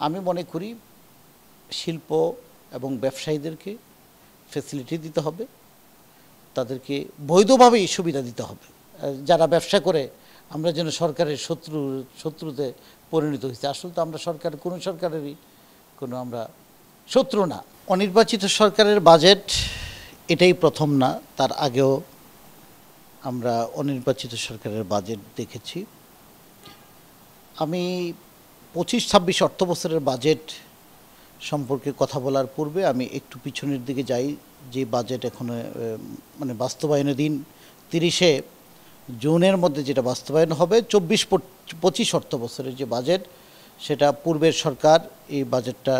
আমি মনে করি শিল্প এবং ব্যবসায়ীদেরকে ফ্যাসিলিটি দিতে হবে, তাদেরকে বৈধভাবেই সুবিধা দিতে হবে। যারা ব্যবসা করে আমরা যেন সরকারের শত্রুতে পরিণত হয়েছে। আসলে তো আমরা কোনো সরকারেরই আমরা শত্রু না। অনির্বাচিত সরকারের বাজেট এটাই প্রথম না, তার আগেও আমরা অনির্বাচিত সরকারের বাজেট দেখেছি। আমি 25-26 অর্থবছরের বাজেট সম্পর্কে কথা বলার পূর্বে আমি একটু পিছনের দিকে যাই। যে বাজেট এখন বাস্তবায়নের দিন 30শে জুনের মধ্যে যেটা বাস্তবায়ন হবে, 24-25 অর্থবছরের যে বাজেট, সেটা পূর্বের সরকার এই বাজেটটা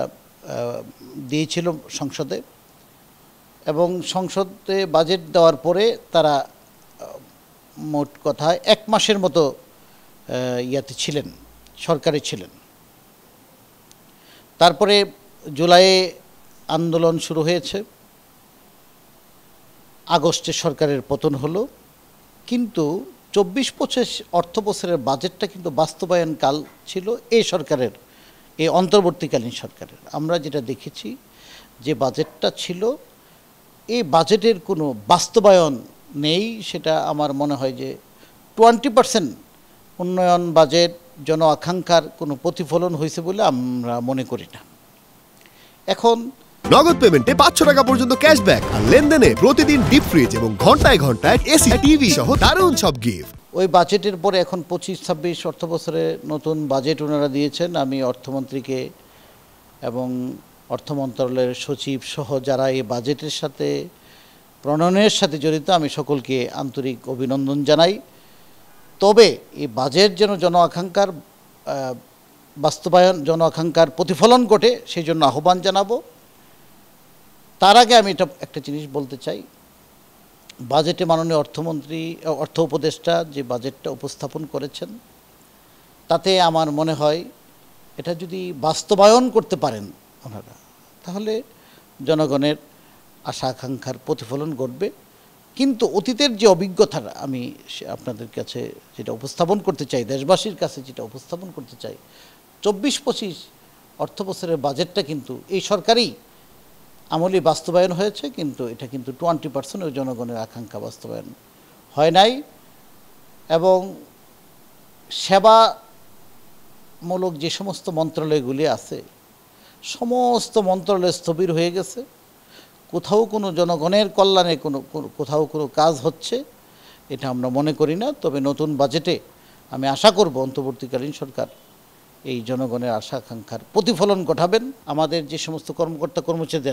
দিয়েছিল সংসদে, এবং সংসদে বাজেট দেওয়ার পরে তারা মোট কথা 1 মাসের মতো সরকারে ছিলেন। তারপরে জুলাইয়ে আন্দোলন শুরু হয়েছে, আগস্টে সরকারের পতন হলো, কিন্তু 24-25 অর্থবছরের বাজেটটা কিন্তু বাস্তবায়নকাল ছিল এই সরকারের, এই অন্তর্বর্তীকালীন সরকারের। আমরা যেটা দেখেছি যে বাজেটটা ছিল, এই বাজেটের কোনো বাস্তবায়ন নেই। সেটা আমার মনে হয় যে 20% উন্নয়ন বাজেট, জন আকাঙ্ক্ষার কোনো প্রতিফলন হয়েছে বলে আমরা মনে করি না। এখন নগদ পেমেন্টে 500 টাকা পর্যন্ত ক্যাশব্যাক, আর লেনদেনে প্রতিদিন ডিপ ফ্রিজ এবং ঘন্টায় ঘন্টায় এসি টিভি সহ দারুণ সব গিফট। ওই বাজেটের পরে এখন 25-26 অর্থবছরে নতুন বাজেট ওনারা দিয়েছেন। আমি অর্থমন্ত্রীকে এবং অর্থ মন্ত্রণালয়ের সচিব সহ যারা এই বাজেটের সাথে প্রণয়নের সাথে জড়িত, আমি সকলকে আন্তরিক অভিনন্দন জানাই। তবে এই বাজেট যেন জন আকাঙ্ক্ষার বাস্তবায়ন, জন আকাঙ্ক্ষার প্রতিফলন ঘটে, সেই জন্য আহ্বান জানাবো। তার আগে আমি একটা জিনিস বলতে চাই। বাজেটে মাননীয় অর্থ উপদেষ্টা যে বাজেটটা উপস্থাপন করেছেন, তাতে আমার মনে হয় এটা যদি বাস্তবায়ন করতে পারেন ওনারা, তাহলে জনগণের আশা আকাঙ্ক্ষার প্রতিফলন ঘটবে। কিন্তু অতীতের যে অভিজ্ঞতা আমি আপনাদের কাছে যেটা উপস্থাপন করতে চাই, দেশবাসীর কাছে যেটা উপস্থাপন করতে চাই, 24-25 অর্থবছরের বাজেটটা কিন্তু এই সরকারই আমলে বাস্তবায়ন হয়েছে, কিন্তু এটা কিন্তু 20% ওই জনগণের আকাঙ্ক্ষা বাস্তবায়ন হয় নাই। এবং সেবামূলক যে সমস্ত মন্ত্রণালয়গুলি আছে, সমস্ত মন্ত্রণালয় স্থবির হয়ে গেছে। কোথাও কোনো জনগণের কল্যাণে কোথাও কোনো কাজ হচ্ছে এটা আমরা মনে করি না। তবে নতুন বাজেটে আমি আশা করব অন্তর্বর্তীকালীন সরকার এই জনগণের আশা আকাঙ্ক্ষার প্রতিফলন ঘটাবেন। আমাদের যে সমস্ত কর্মকর্তা কর্মচারী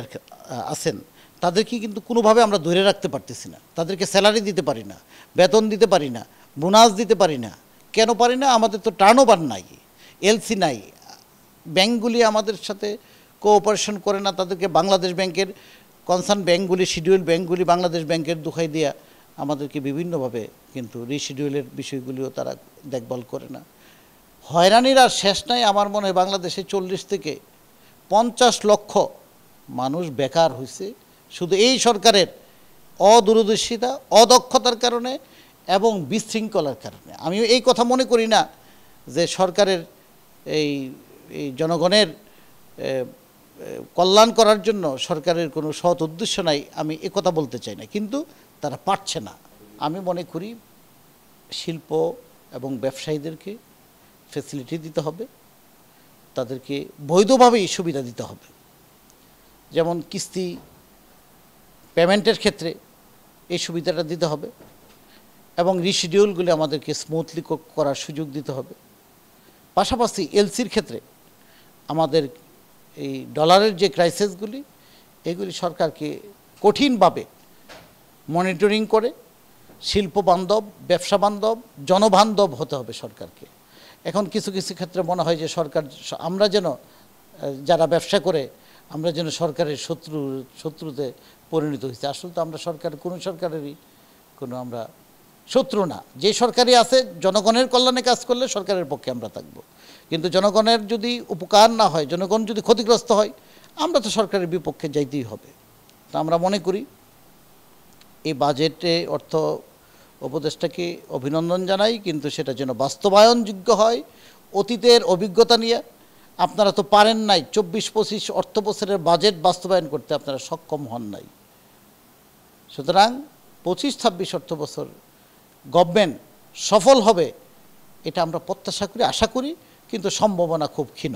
আছেন, তাদেরকে কিন্তু কোনোভাবে আমরা ধরে রাখতে পারতেছি না। তাদেরকে স্যালারি দিতে পারি না, বেতন দিতে পারি না, বোনাস দিতে পারি না। কেন পারি না? আমাদের তো টার্নওভার নাই, এলসি নাই, ব্যাংকগুলি আমাদের সাথে কোঅপারেশন করে না। তাদেরকে বাংলাদেশ ব্যাংকের কনসার্ন ব্যাংকগুলি, শিডিউল ব্যাংকগুলি বাংলাদেশ ব্যাংকের দোহাই দিয়া আমাদেরকে বিভিন্নভাবে কিন্তু রিশিডিউলের বিষয়গুলিও তারা দেখভাল করে না। হয়রানির আর শেষ নাই। আমার মনে হয় বাংলাদেশে 40 থেকে 50 লক্ষ মানুষ বেকার হয়েছে শুধু এই সরকারের অদূরদর্শিতা, অদক্ষতার কারণে এবং বিশৃঙ্খলার কারণে। আমি এই কথা মনে করি না যে সরকারের এই জনগণের কল্যাণ করার জন্য সরকারের কোনো সৎ উদ্দেশ্য নাই, আমি কথা বলতে চাই না, কিন্তু তারা পারছে না। আমি মনে করি শিল্প এবং ব্যবসায়ীদেরকে ফ্যাসিলিটি দিতে হবে, তাদেরকে বৈধভাবেই সুবিধা দিতে হবে। যেমন কিস্তি পেমেন্টের ক্ষেত্রে এই সুবিধাটা দিতে হবে, এবং রিশিডিউলগুলি আমাদেরকে স্মুথলি করার সুযোগ দিতে হবে। পাশাপাশি এলসির ক্ষেত্রে আমাদের এই ডলারের যে ক্রাইসিসগুলি, এগুলি সরকারকে কঠিনভাবে মনিটরিং করে শিল্প বান্ধব, ব্যবসা বান্ধব, জনবান্ধব হতে হবে সরকারকে। এখন কিছু কিছু ক্ষেত্রে মনে হয় যে আমরা যেন যারা ব্যবসা করে আমরা যেন সরকারের শত্রুতে পরিণত হয়েছে। আসলে তো আমরা কোনো সরকারেরই আমরা শত্রু না। যে সরকারই আছে জনগণের কল্যাণে কাজ করলে সরকারের পক্ষে আমরা থাকব, কিন্তু জনগণের যদি উপকার না হয়, জনগণ যদি ক্ষতিগ্রস্ত হয়, আমরা তো সরকারের বিপক্ষে যাইতেই হবে। তা আমরা মনে করি এই বাজেটে অর্থ উপদেষ্টাকে অভিনন্দন জানাই, কিন্তু সেটা যেন বাস্তবায়নযোগ্য হয়। অতীতের অভিজ্ঞতা নিয়ে আপনারা তো পারেন নাই 24-25 অর্থ বছরের বাজেট বাস্তবায়ন করতে, আপনারা সক্ষম হন নাই। সুতরাং 25-26 অর্থ বছর গভর্নমেন্ট সফল হবে এটা আমরা প্রত্যাশা করি, আশা করি, কিন্তু সম্ভাবনা খুব ক্ষীণ।